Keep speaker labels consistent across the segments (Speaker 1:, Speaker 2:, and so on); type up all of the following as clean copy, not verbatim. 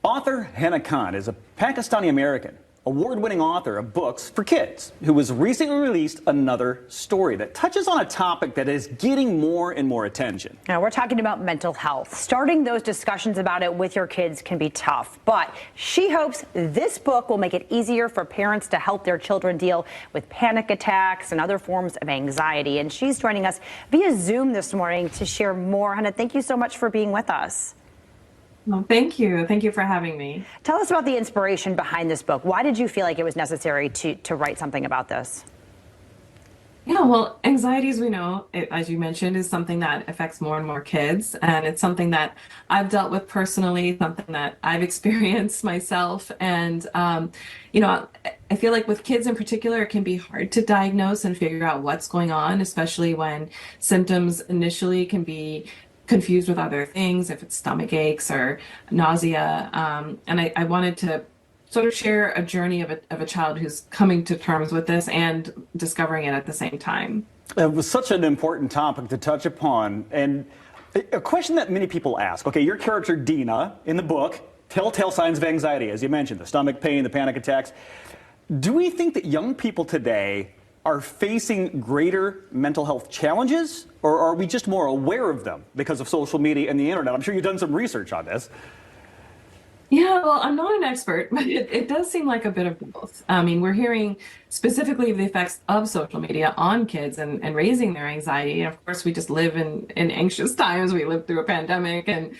Speaker 1: Author Hannah Khan is a Pakistani-American, award-winning author of books for kids who has recently released another story that touches on a topic that is getting more and more attention.
Speaker 2: Now, we're talking about mental health. Starting those discussions about it with your kids can be tough, but she hopes this book will make it easier for parents to help their children deal with panic attacks and other forms of anxiety. And she's joining us via Zoom this morning to share more. Hannah, thank you so much for being with us.
Speaker 3: Well, thank you. Thank you for having me.
Speaker 2: Tell us about the inspiration behind this book. Why did you feel like it was necessary to write something about this?
Speaker 3: Yeah, well, anxiety, as we know, as you mentioned, is something that affects more and more kids. And it's something that I've dealt with personally, something that I've experienced myself. And, I feel like with kids in particular, it can be hard to diagnose and figure out what's going on, especially when symptoms initially can be confused with other things, if it's stomach aches or nausea. And I wanted to sort of share a journey of a child who's coming to terms with this and discovering it at the same time.
Speaker 1: It was such an important topic to touch upon. And a question that many people ask, okay, your character Deena in the book, telltale signs of anxiety, as you mentioned, the stomach pain, the panic attacks. Do we think that young people today are facing greater mental health challenges, or are we just more aware of them because of social media and the internet? I'm sure you've done some research on this.
Speaker 3: Yeah, well, I'm not an expert, but it does seem like a bit of both. I mean, we're hearing specifically the effects of social media on kids and raising their anxiety. And of course, we just live in anxious times. We live through a pandemic and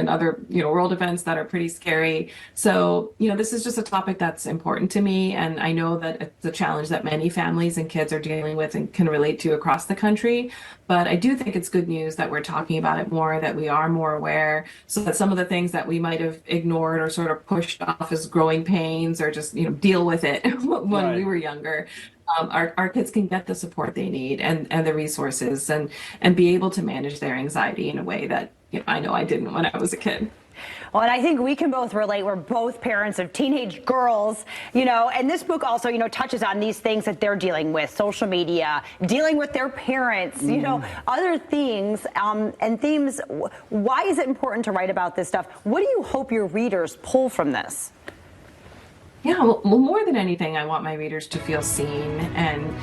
Speaker 3: other, world events that are pretty scary. So, this is just a topic that's important to me. And I know that it's a challenge that many families and kids are dealing with and can relate to across the country. But I do think it's good news that we're talking about it more, that we are more aware, so that some of the things that we might have ignored or sort of pushed off as growing pains or just, deal with it when we were younger. Our kids can get the support they need and the resources and be able to manage their anxiety in a way that I know I didn't when I was a kid.
Speaker 2: Well, and I think we can both relate. We're both parents of teenage girls, and this book also, touches on these things that they're dealing with, social media, dealing with their parents, other things and themes. Why is it important to write about this stuff? What do you hope your readers pull from this?
Speaker 3: Yeah, well, more than anything, I want my readers to feel seen and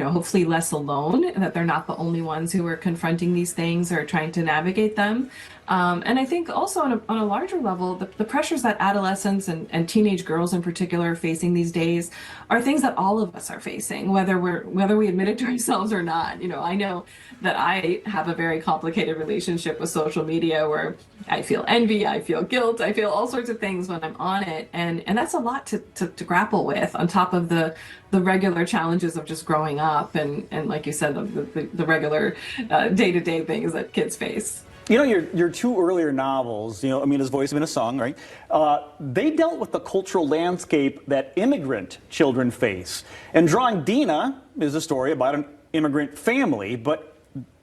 Speaker 3: hopefully less alone, that they're not the only ones who are confronting these things or trying to navigate them. And I think also on a larger level, the pressures that adolescents and teenage girls in particular are facing these days are things that all of us are facing, whether we admit it to ourselves or not. I know that I have a very complicated relationship with social media where I feel envy, I feel guilt, I feel all sorts of things when I'm on it. And that's a lot to grapple with on top of the regular challenges of just growing up and like you said, the regular day-to-day things that kids face.
Speaker 1: Your two earlier novels, Amina's Voice, Amina's Song, right? They dealt with the cultural landscape that immigrant children face. And Drawing Deena is a story about an immigrant family, but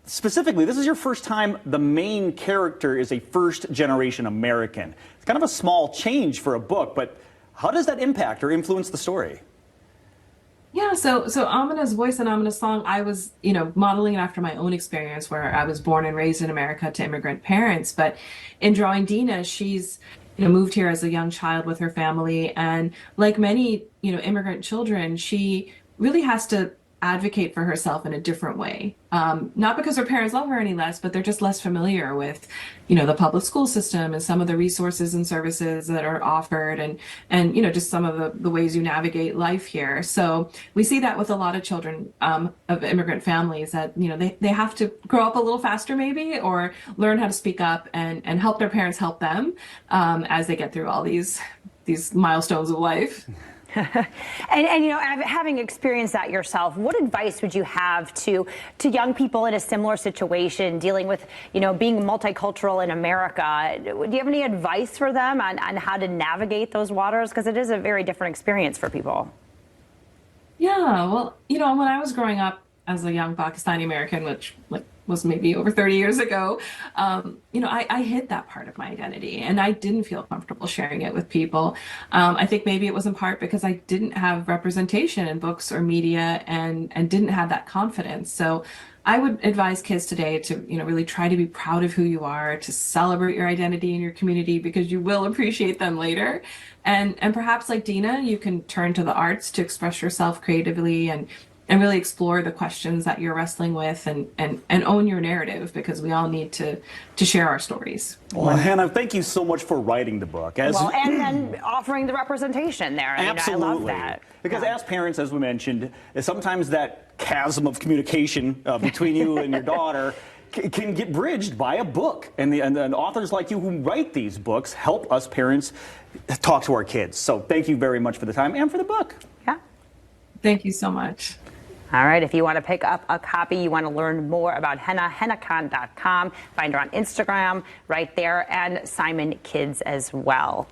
Speaker 1: specifically, this is your first time the main character is a first-generation American. It's kind of a small change for a book, but how does that impact or influence the story?
Speaker 3: Yeah, so Amina's Voice and Amina's Song, I was, modeling it after my own experience where I was born and raised in America to immigrant parents. But in Drawing Deena, she's, moved here as a young child with her family. And like many, immigrant children, she really has to advocate for herself in a different way. Not because her parents love her any less, but they're just less familiar with, the public school system and some of the resources and services that are offered and just some of the ways you navigate life here. So we see that with a lot of children of immigrant families that, they have to grow up a little faster maybe, or learn how to speak up and help their parents help them as they get through all these milestones of life.
Speaker 2: and having experienced that yourself, what advice would you have to young people in a similar situation dealing with, being multicultural in America? Do you have any advice for them on how to navigate those waters? Because it is a very different experience for people.
Speaker 3: Yeah, well, when I was growing up as a young Pakistani American, which like was maybe over 30 years ago, I hid that part of my identity and I didn't feel comfortable sharing it with people. I think maybe it was in part because I didn't have representation in books or media and didn't have that confidence. So I would advise kids today to, really try to be proud of who you are, to celebrate your identity in your community because you will appreciate them later. And perhaps like Deena, you can turn to the arts to express yourself creatively and really explore the questions that you're wrestling with and own your narrative because we all need to share our stories.
Speaker 1: Well, Hannah, thank you so much for writing the book.
Speaker 2: And then offering the representation there.
Speaker 1: Absolutely.
Speaker 2: I love that.
Speaker 1: Because as parents, as we mentioned, sometimes that chasm of communication between you and your daughter can get bridged by a book. And authors like you who write these books help us parents talk to our kids. So thank you very much for the time and for the book.
Speaker 2: Yeah.
Speaker 3: Thank you so much.
Speaker 2: All right, if you want to pick up a copy, you want to learn more about Henna, hennacon.com. Find her on Instagram right there, and Simon Kids as well.